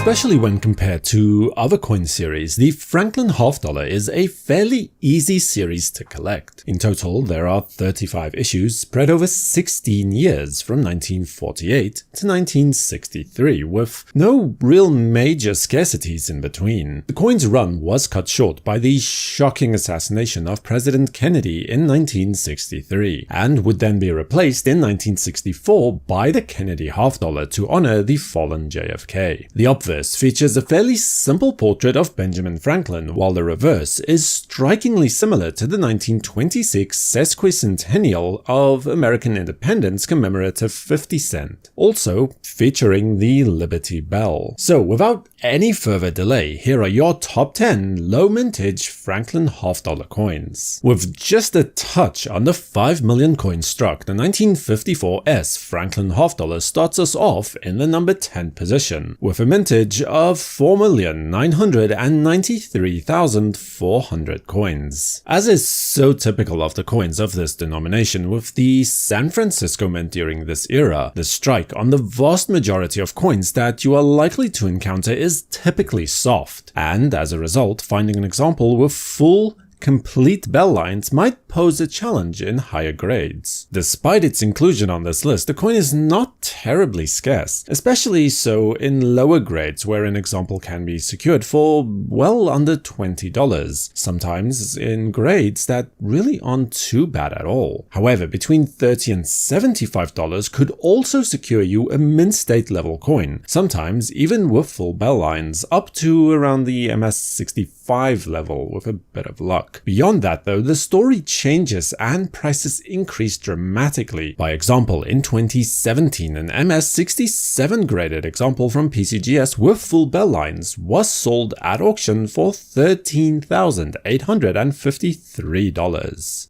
Especially when compared to other coin series, the Franklin half dollar is a fairly easy series to collect. In total, there are 35 issues spread over 16 years from 1948 to 1963, with no real major scarcities in between. The coin's run was cut short by the shocking assassination of President Kennedy in 1963, and would then be replaced in 1964 by the Kennedy half dollar to honor the fallen JFK. The obverse features a fairly simple portrait of Benjamin Franklin, while the reverse is strikingly similar to the 1926 sesquicentennial of American independence commemorative 50 cent, also featuring the Liberty Bell. So without any further delay, here are your top 10 low mintage Franklin half dollar coins. With just a touch under 5 million coins struck, the 1954 S Franklin half dollar starts us off in the number 10 position, with a mintage of 4,993,400 coins. As is so typical of the coins of this denomination, with the San Francisco Mint during this era, the strike on the vast majority of coins that you are likely to encounter is typically soft, and as a result, finding an example with full complete bell lines might pose a challenge in higher grades. Despite its inclusion on this list, the coin is not terribly scarce, especially so in lower grades where an example can be secured for well under $20, sometimes in grades that really aren't too bad at all. However, between $30 and $75 could also secure you a mint state level coin, sometimes even with full bell lines, up to around the MS65 level with a bit of luck. Beyond that though, the story changes and prices increase dramatically. By example, in 2017, an MS67 graded example from PCGS with full bell lines was sold at auction for $13,853.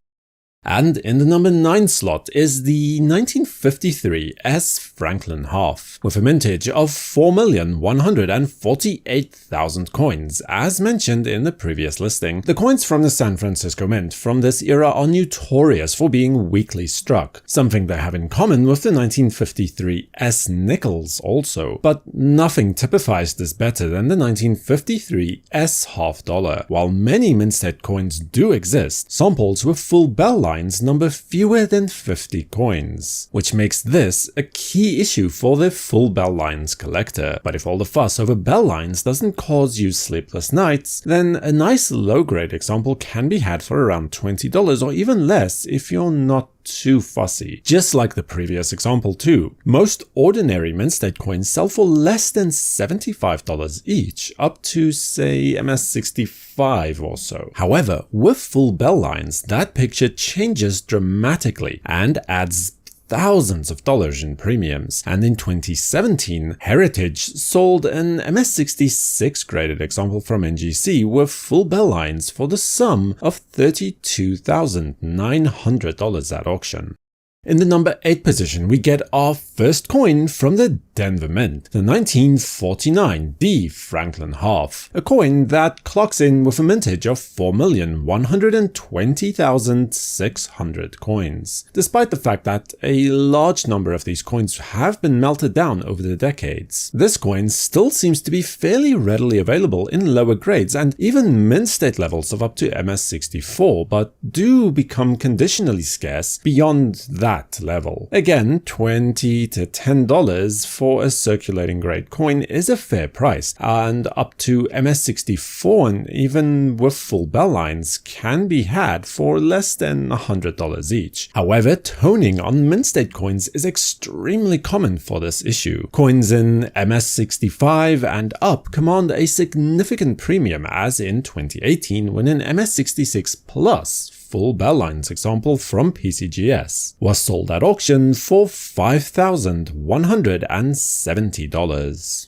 And in the number 9 slot is the 1953 S Franklin half, with a mintage of 4,148,000 coins. As mentioned in the previous listing, the coins from the San Francisco Mint from this era are notorious for being weakly struck, something they have in common with the 1953 S nickels also, but nothing typifies this better than the 1953 S half dollar. While many mint state coins do exist, samples with full bell lines number fewer than 50 coins, which makes this a key issue for the full bell lines collector. But if all the fuss over bell lines doesn't cause you sleepless nights, then a nice low-grade example can be had for around $20 or even less if you're not too fussy. Just like the previous example too, most ordinary mint state coins sell for less than $75 each, up to say MS65 or so. However, with full bell lines, that picture changes dramatically and adds thousands of dollars in premiums, and in 2017, Heritage sold an MS66 graded example from NGC with full bell lines for the sum of $32,900 at auction. In the number 8 position, we get our first coin from the Denver Mint, the 1949 D Franklin half, a coin that clocks in with a mintage of 4,120,600 coins, despite the fact that a large number of these coins have been melted down over the decades. This coin still seems to be fairly readily available in lower grades and even mint state levels of up to MS64, but do become conditionally scarce beyond that level. Again, $20 to $10 for a circulating grade coin is a fair price, and up to MS64 and even with full bell lines can be had for less than $100 each. However, toning on mint state coins is extremely common for this issue. Coins in MS65 and up command a significant premium, as in 2018 when an MS66 Plus full bell lines example from PCGS was sold at auction for $5,170.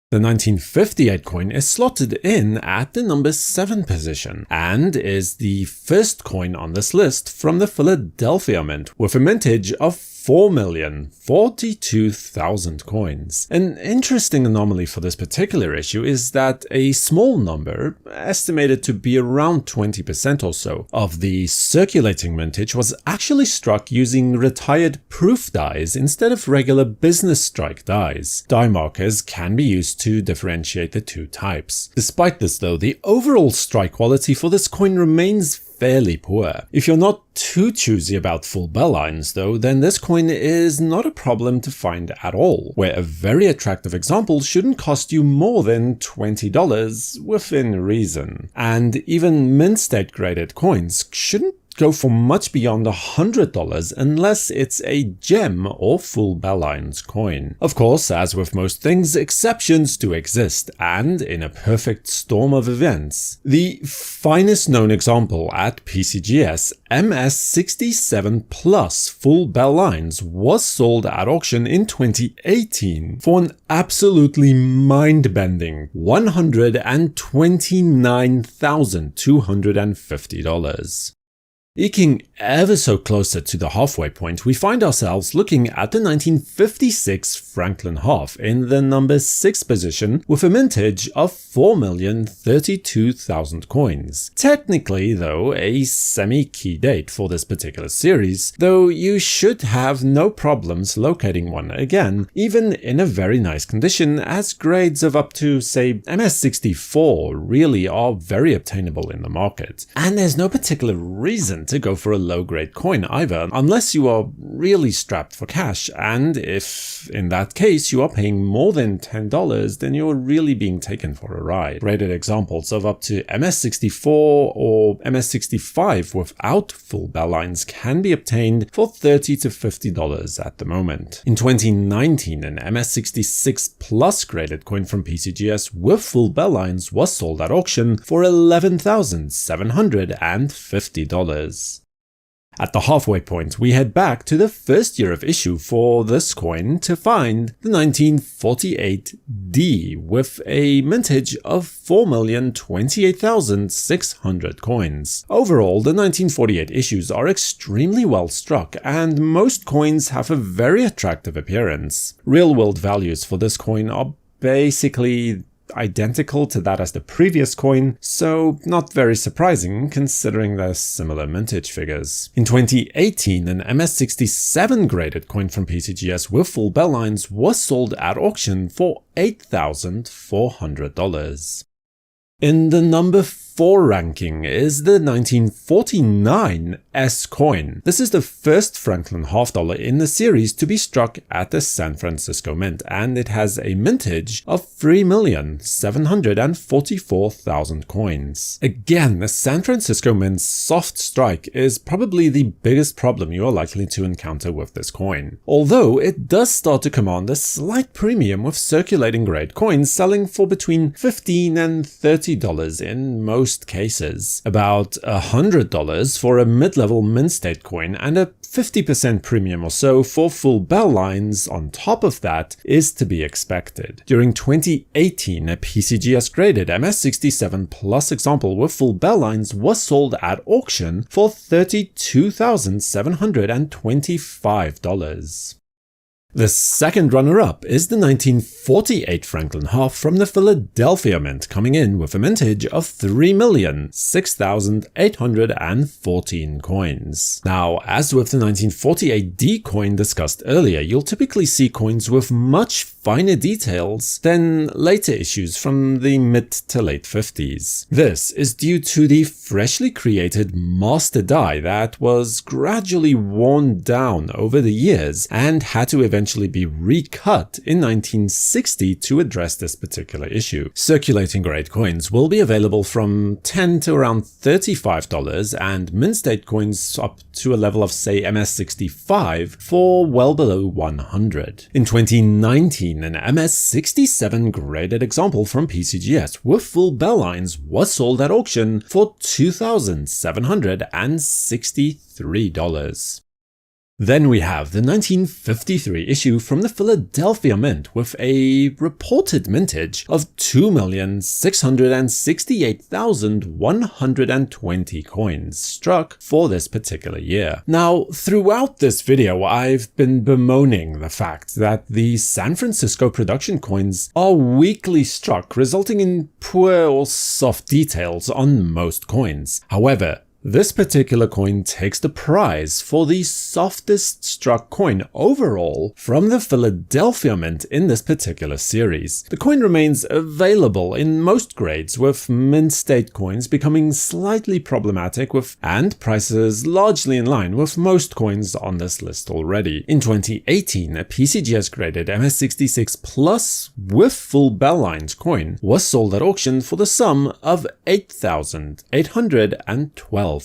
The 1958 coin is slotted in at the number 7 position and is the first coin on this list from the Philadelphia Mint with a mintage of 4,042,000 coins. An interesting anomaly for this particular issue is that a small number, estimated to be around 20% or so, of the circulating mintage was actually struck using retired proof dies instead of regular business strike dies. Die markers can be used to differentiate the two types. Despite this though, the overall strike quality for this coin remains fairly poor. If you're not too choosy about full bell lines though, then this coin is not a problem to find at all, where a very attractive example shouldn't cost you more than $20 within reason. And even mint state graded coins shouldn't go for much beyond $100 unless it's a gem or full bell lines coin. Of course, as with most things, exceptions do exist, and in a perfect storm of events. The finest known example at PCGS, MS67 Plus full bell lines was sold at auction in 2018 for an absolutely mind-bending $129,250. Eking ever so closer to the halfway point, we find ourselves looking at the 1956 Franklin half in the number 6 position with a mintage of 4,032,000 coins. Technically though, a semi-key date for this particular series, though you should have no problems locating one again, even in a very nice condition, as grades of up to say MS64 really are very obtainable in the market. And there's no particular reason to go for a low-grade coin either, unless you are really strapped for cash, and if in that case you are paying more than $10, then you're really being taken for a ride. Graded examples of up to MS64 or MS65 without full bell lines can be obtained for $30 to $50 at the moment. In 2019, an MS66 Plus graded coin from PCGS with full bell lines was sold at auction for $11,750. At the halfway point, we head back to the first year of issue for this coin to find the 1948D with a mintage of 4,028,600 coins. Overall, the 1948 issues are extremely well struck, and most coins have a very attractive appearance. Real-world values for this coin are basically identical to that as the previous coin, so not very surprising considering their similar mintage figures. In 2018, an MS67 graded coin from PCGS with full bell lines was sold at auction for $8,400. In the number 4 ranking is the 1949 S coin. This is the first Franklin half dollar in the series to be struck at the San Francisco Mint, and it has a mintage of 3,744,000 coins. Again, the San Francisco Mint's soft strike is probably the biggest problem you are likely to encounter with this coin, although it does start to command a slight premium with circulating grade coins selling for between $15 and $30 in most cases, about $100 for a mid-level mint state coin, and a 50% premium or so for full bell lines on top of that is to be expected. During 2018, a PCGS graded MS67 Plus example with full bell lines was sold at auction for $32,725. The second runner-up is the 1948 Franklin half from the Philadelphia Mint, coming in with a mintage of 3,006,814 coins. Now, as with the 1948D coin discussed earlier, you'll typically see coins with much finer details than later issues from the mid to late 50s. This is due to the freshly created master die that was gradually worn down over the years and had to eventually be recut in 1960 to address this particular issue. Circulating grade coins will be available from $10 to around $35, and mint state coins up to a level of say MS65 for well below $100. In 2019, an MS67 graded example from PCGS with full bell lines was sold at auction for $2,763. Then we have the 1953 issue from the Philadelphia Mint with a reported mintage of 2,668,120 coins struck for this particular year. Now, throughout this video, I've been bemoaning the fact that the San Francisco production coins are weakly struck, resulting in poor or soft details on most coins. However, This particular coin takes the prize for the softest struck coin overall from the Philadelphia Mint in this particular series. The coin remains available in most grades, with mint state coins becoming slightly problematic and prices largely in line with most coins on this list already. In 2018, a PCGS graded MS66 Plus with full bell lines coin was sold at auction for the sum of $8,812.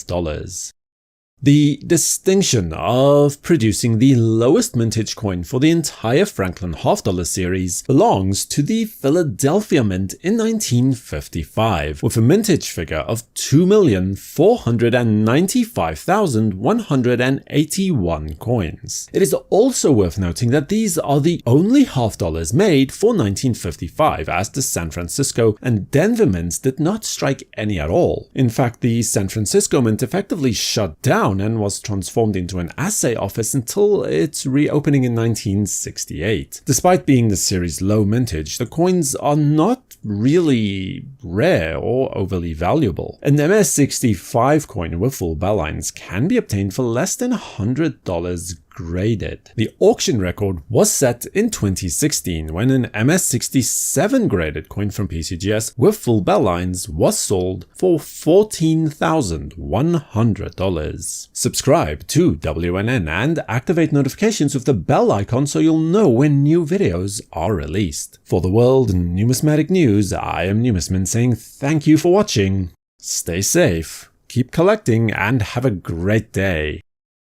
The distinction of producing the lowest mintage coin for the entire Franklin half-dollar series belongs to the Philadelphia Mint in 1955, with a mintage figure of 2,495,181 coins. It is also worth noting that these are the only half-dollars made for 1955, as the San Francisco and Denver mints did not strike any at all. In fact, the San Francisco Mint effectively shut down and was transformed into an assay office until its reopening in 1968. Despite being the series' low mintage, the coins are not really rare or overly valuable. An MS65 coin with full bell lines can be obtained for less than $100 graded. The auction record was set in 2016 when an MS67 graded coin from PCGS with full bell lines was sold for $14,100. Subscribe to WNN and activate notifications with the bell icon so you'll know when new videos are released. For the World Numismatic News, I am Numisman saying thank you for watching, stay safe, keep collecting, and have a great day.